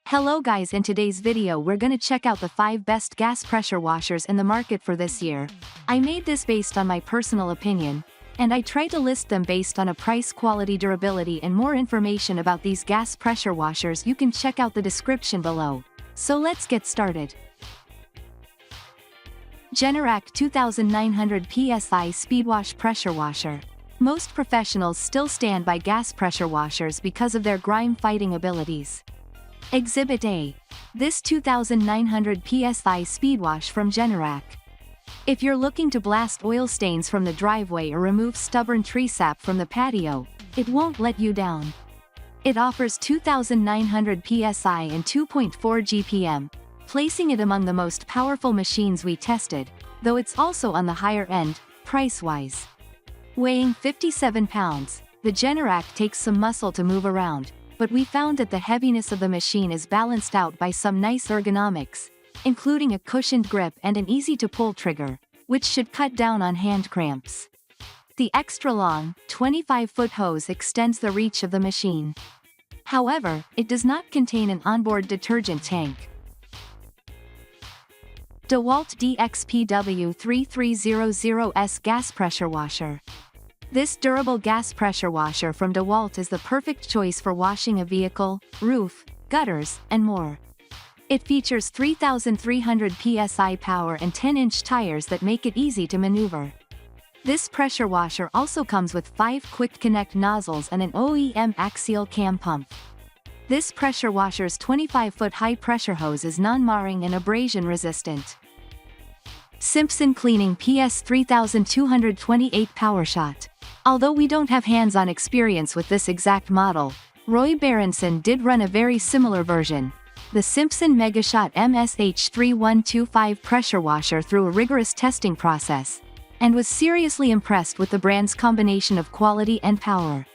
Hello guys, in today's video we're gonna check out the 5 best gas pressure washers in the market for this year. I made this based on my personal opinion, and I tried to list them based on a price, quality, durability, and more information about these gas pressure washers. You can check out the description below. So let's get started. Generac 2900 PSI Speedwash Pressure Washer. Most professionals still stand by gas pressure washers because of their grime-fighting abilities. Exhibit A. This 2900 PSI Speedwash from Generac. If you're looking to blast oil stains from the driveway or remove stubborn tree sap from the patio, it won't let you down. It offers 2900 PSI and 2.4 GPM, placing it among the most powerful machines we tested, though it's also on the higher end, price-wise. Weighing 57 pounds, the Generac takes some muscle to move around, but we found that the heaviness of the machine is balanced out by some nice ergonomics, including a cushioned grip and an easy-to-pull trigger, which should cut down on hand cramps. The extra-long, 25-foot hose extends the reach of the machine. However, it does not contain an onboard detergent tank. Dewalt DXPW3300S Gas Pressure Washer. This durable gas pressure washer from Dewalt is the perfect choice for washing a vehicle, roof, gutters, and more. It features 3,300 PSI power and 10-inch tires that make it easy to maneuver. This pressure washer also comes with 5 quick connect nozzles and an OEM axial cam pump. This pressure washer's 25-foot high-pressure hose is non-marring and abrasion-resistant. Simpson Cleaning PS 3228 PowerShot. Although we don't have hands-on experience with this exact model, Roy Berenson did run a very similar version, the Simpson MegaShot MSH3125 pressure washer, through a rigorous testing process, and was seriously impressed with the brand's combination of quality and power.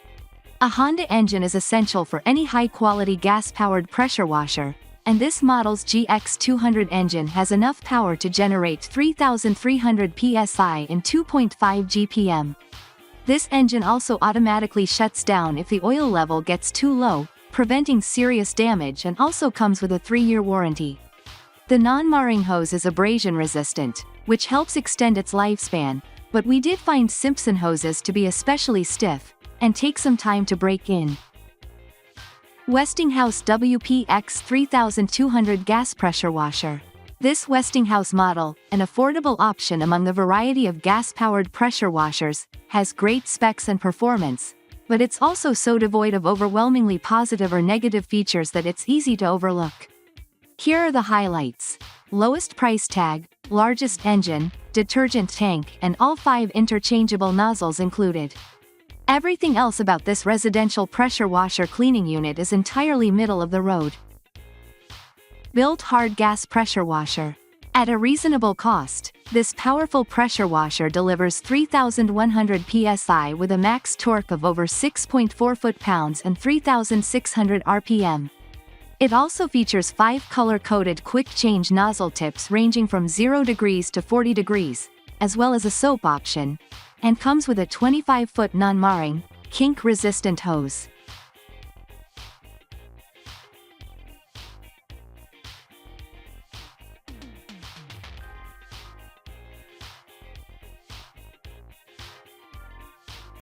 A Honda engine is essential for any high-quality gas-powered pressure washer, and this model's GX200 engine has enough power to generate 3,300 PSI and 2.5 GPM. This engine also automatically shuts down if the oil level gets too low, preventing serious damage, and also comes with a 3-year warranty. The non-marring hose is abrasion-resistant, which helps extend its lifespan, but we did find Simpson hoses to be especially stiff, and take some time to break in. Westinghouse WPX 3200 Gas Pressure Washer. This Westinghouse model, an affordable option among the variety of gas-powered pressure washers, has great specs and performance, but it's also so devoid of overwhelmingly positive or negative features that it's easy to overlook. Here are the highlights. Lowest price tag, largest engine, detergent tank, and all 5 interchangeable nozzles included. Everything else about this residential pressure washer cleaning unit is entirely middle of the road. BILT Hard Gas Pressure Washer. At a reasonable cost, this powerful pressure washer delivers 3,100 PSI with a max torque of over 6.4 foot-pounds and 3,600 RPM. It also features 5 color-coded quick-change nozzle tips ranging from 0 degrees to 40 degrees, as well as a soap option, and comes with a 25-foot non-marring, kink-resistant hose.